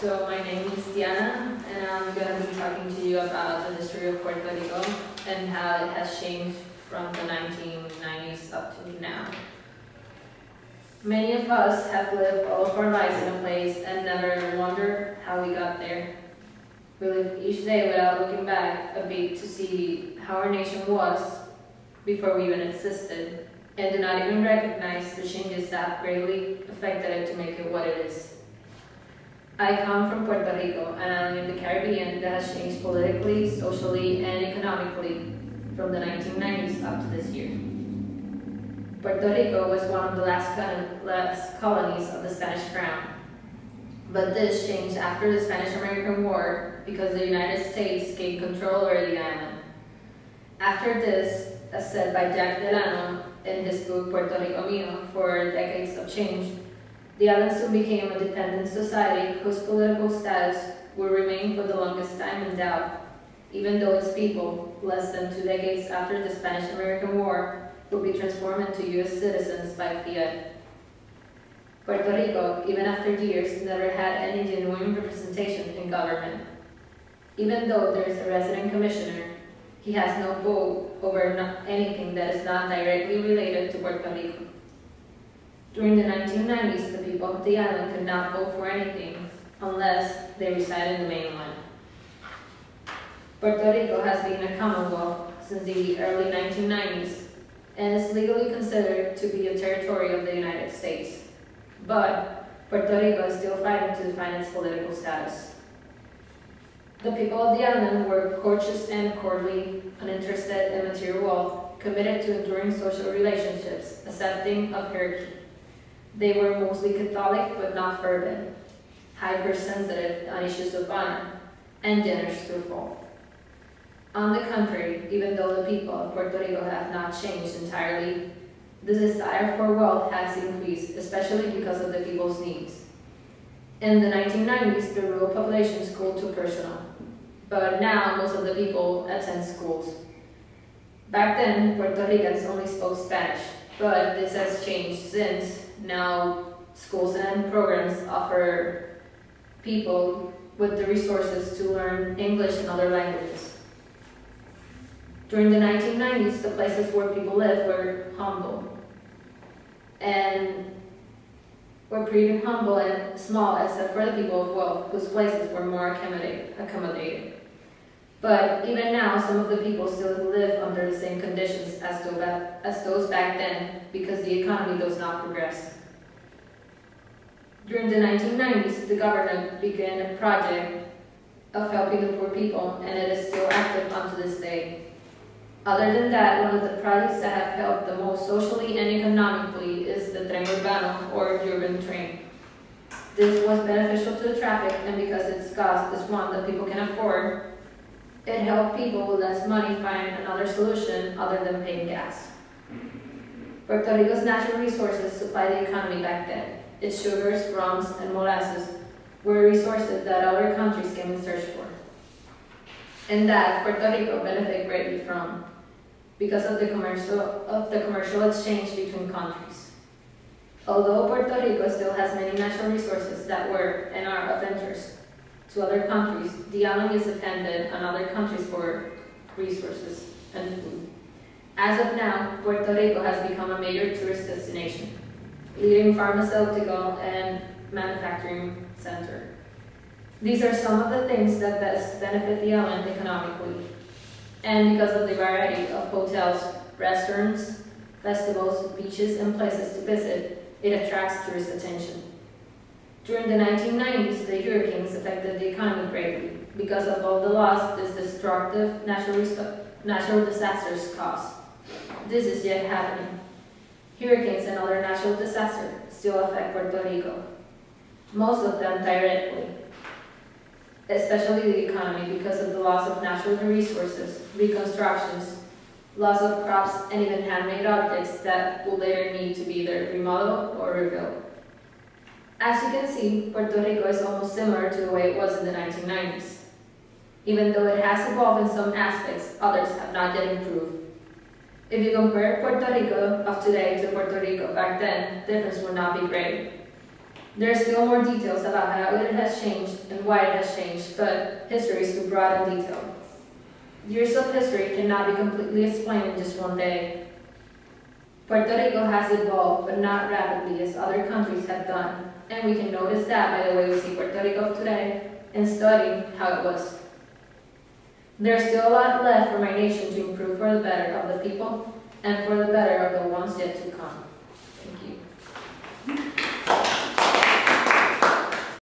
So my name is Diana, and I'm going to be talking to you about the history of Puerto Rico and how it has changed from the 1990s up to now. Many of us have lived all of our lives in a place and never wondered how we got there. We live each day without looking back a bit to see how our nation was before we even existed, and do not even recognize the changes that have greatly affected it to make it what it is. I come from Puerto Rico, an island in the Caribbean that has changed politically, socially, and economically from the 1990s up to this year. Puerto Rico was one of the last colonies of the Spanish crown. But this changed after the Spanish-American War because the United States gained control over the island. After this, as said by Jack Delano in his book Puerto Rico Mío, for decades of change, the island soon became a dependent society whose political status will remain for the longest time in doubt, even though its people, less than 2 decades after the Spanish-American War, will be transformed into U.S. citizens by fiat. Puerto Rico, even after years, never had any genuine representation in government. Even though there is a resident commissioner, he has no vote over anything that is not directly related to Puerto Rico. During the 1990s, the people of the island could not vote for anything unless they reside in the mainland. Puerto Rico has been a commonwealth since the early 1990s and is legally considered to be a territory of the United States. But Puerto Rico is still fighting to define its political status. The people of the island were courteous and courtly, uninterested in material wealth, committed to enduring social relationships, accepting of hierarchy. They were mostly Catholic but not fervent, hypersensitive on issues of honor, and generous to a fault. On the contrary, even though the people of Puerto Rico have not changed entirely, the desire for wealth has increased, especially because of the people's needs. In the 1990s, the rural population schooled to personal, but now most of the people attend schools. Back then, Puerto Ricans only spoke Spanish, but this has changed since now schools and programs offer people with the resources to learn English and other languages. During the 1990s, the places where people lived were humble and were pretty humble and small, except for the people of wealth, whose places were more accommodated. But even now, some of the people still live under the same conditions as those back then, because the economy does not progress. During the 1990s, the government began a project of helping the poor people, and it is still active unto this day. Other than that, one of the projects that have helped the most socially and economically is the Tren Urbano, or urban train. This was beneficial to the traffic, and because its cost is one that people can afford, it helped people with less money find another solution other than paying gas. Puerto Rico's natural resources supplied the economy back then. Its sugars, rums, and molasses were resources that other countries came in search for, and that Puerto Rico benefited greatly from, because of the commercial exchange between countries. Although Puerto Rico still has many natural resources that were and are of interest to other countries, the island is dependent on other countries for resources and food. As of now, Puerto Rico has become a major tourist destination, leading pharmaceutical and manufacturing center. These are some of the things that best benefit the island economically. And because of the variety of hotels, restaurants, festivals, beaches, and places to visit, it attracts tourist attention. During the 1990s, the hurricanes affected the economy greatly because of all the loss this destructive natural disasters caused. This is yet happening. Hurricanes and other natural disasters still affect Puerto Rico, most of them directly, especially the economy because of the loss of natural resources, reconstructions, loss of crops, and even handmade objects that will later need to be either remodeled or rebuilt. As you can see, Puerto Rico is almost similar to the way it was in the 1990s. Even though it has evolved in some aspects, others have not yet improved. If you compare Puerto Rico of today to Puerto Rico back then, the difference would not be great. There are still more details about how it has changed and why it has changed, but history is too broad and detailed. Years of history cannot be completely explained in just one day. Puerto Rico has evolved, but not rapidly as other countries have done, and we can notice that by the way we see Puerto Rico of today and study how it was. There's still a lot left for my nation to improve for the better of the people and for the better of the ones yet to come. Thank you.